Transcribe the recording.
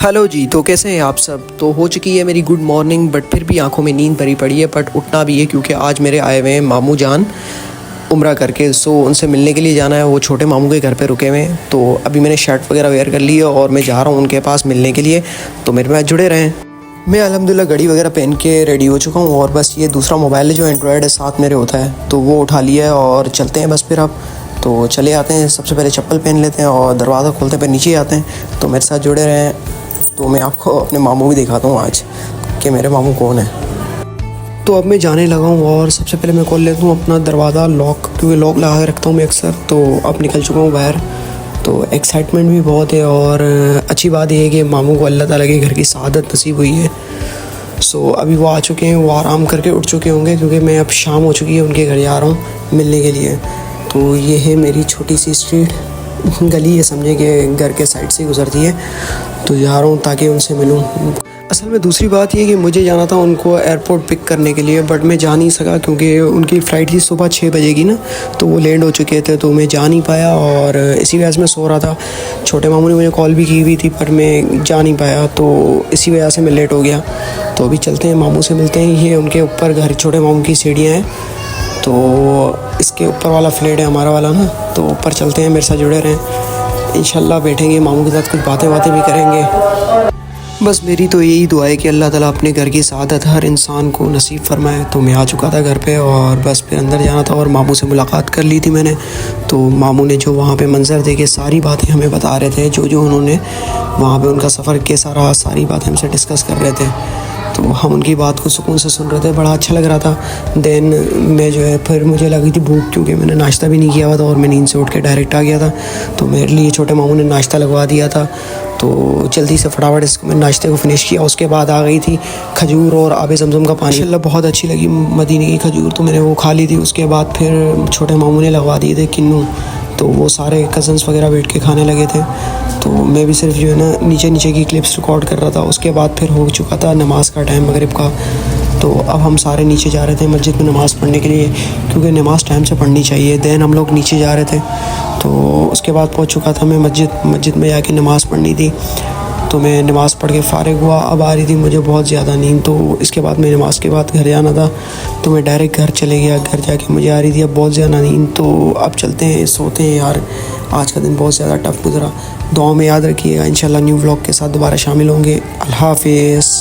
Hello जी। तो कैसे हैं आप सब। तो हो चुकी है मेरी गुड मॉर्निंग, बट फिर भी आंखों में नींद भरी पड़ी है। बट उठना भी है क्योंकि आज मेरे आए हुए हैं मामू जान उम्रा करके। सो उनसे मिलने के लिए जाना है। वो छोटे मामू के घर पे रुके हुए हैं। तो अभी मैंने शर्ट वगैरह वेयर कर ली है और मैं जा रहा हूँ उनके पास मिलने के लिए। तो मेरे में जुड़े रहें। मैं अल्हम्दुलिल्लाह घड़ी वगैरह पहन के रेडी हो चुका हूँ और बस ये दूसरा मोबाइल है जो एंड्रॉयड है साथ मेरे होता है, तो वो उठा लिया है और चलते हैं बस फिर अब। तो चले आते हैं। सबसे पहले चप्पल पहन लेते हैं और दरवाज़ा खोलते पे नीचे आते हैं। तो मेरे साथ जुड़े रहें। तो मैं आपको अपने मामू भी दिखाता हूँ आज कि मेरे मामू कौन है। तो अब मैं जाने लगा हूँ और सबसे पहले मैं खोल लेता हूँ अपना दरवाज़ा लॉक, क्योंकि लॉक लगा के रखता हूँ मैं अक्सर। तो अब निकल चुका हूँ बाहर। तो एक्साइटमेंट भी बहुत है और अच्छी बात यह है कि मामू को अल्लाह ताला के घर की सआदत नसीब हुई है। सो अभी वो आ चुके हैं, वो आराम करके उठ चुके होंगे क्योंकि मैं अब शाम हो चुकी है, उनके घर जा रहा हूँ मिलने के लिए। तो ये है मेरी छोटी सी स्ट्रीट, गली है समझे कि घर के साइड से गुजरती है। तो जा रहा हूँ ताकि उनसे मिलूँ। असल में दूसरी बात ये कि मुझे जाना था उनको एयरपोर्ट पिक करने के लिए, बट मैं जा नहीं सका क्योंकि उनकी फ़्लाइट थी सुबह 6 बजे की ना। तो वो लैंड हो चुके थे, तो मैं जा नहीं पाया और इसी वजह से मैं सो रहा था। छोटे मामू ने मुझे कॉल भी की हुई थी पर मैं जा नहीं पाया, तो इसी वजह से मैं लेट हो गया। तो अभी चलते हैं, मामू से मिलते हैं। ये उनके ऊपर घर छोटे मामू की सीढ़ियाँ हैं। तो इसके ऊपर वाला फ्लैट है हमारा वाला ना। तो ऊपर चलते हैं, मेरे साथ जुड़े रहें। इंशाल्लाह बैठेंगे मामू के साथ, कुछ बातें भी करेंगे। बस मेरी तो यही दुआ है कि अल्लाह ताला अपने घर की सआदत हर इंसान को नसीब फरमाए। तो मैं आ चुका था घर पे और बस फिर अंदर जाना था और मामू से मुलाकात कर ली थी मैंने। तो मामू ने जो वहाँ पे मंज़र देखे सारी बातें हमें बता रहे थे, जो उन्होंने वहाँ पे उनका सफ़र कैसा रहा सारी बातें हमसे डिस्कस कर रहे थे। तो हम उनकी बात को सुकून से सुन रहे थे, बड़ा अच्छा लग रहा था। देन मैं जो है फिर मुझे लगी थी भूख, क्योंकि मैंने नाश्ता भी नहीं किया हुआ था और मैं नींद से उठ के डायरेक्ट आ गया था। तो मेरे लिए छोटे मामू ने नाश्ता लगवा दिया था। तो जल्दी से फटाफट इसको मैंने नाश्ते को फिनिश किया। उसके बाद आ गई थी खजूर और आबे ज़मज़म का पानी। माशाल्लाह बहुत अच्छी लगी मदीने की खजूर, तो मैंने वो खा ली थी। उसके बाद फिर छोटे मामू ने लगवा दिए थे किन्नू। तो वो सारे कज़न्स वगैरह बैठ के खाने लगे थे। तो मैं भी सिर्फ जो है ना नीचे की क्लिप्स रिकॉर्ड कर रहा था। उसके बाद फिर हो चुका था नमाज़ का टाइम मगरिब का। तो अब हम सारे नीचे जा रहे थे मस्जिद में नमाज़ पढ़ने के लिए, क्योंकि नमाज़ टाइम से पढ़नी चाहिए। देन हम लोग नीचे जा रहे थे। तो उसके बाद पहुंच चुका था मैं मस्जिद में जाके नमाज़ पढ़नी थी। तो मैं नमाज़ पढ़ के फ़ारिग हुआ। अब आ रही थी मुझे बहुत ज़्यादा नींद। तो इसके बाद मैं नमाज़ के बाद घर जाना था, तो मैं डायरेक्ट घर चले गया। घर जाके मुझे आ रही थी अब बहुत ज़्यादा नींद। तो अब चलते हैं, सोते हैं यार। आज का दिन बहुत ज़्यादा टफ गुजरा। दुआ में याद रखिएगा। इंशाल्लाह न्यू व्लॉग के साथ दोबारा शामिल होंगे। अल्लाह हाफ़िज़।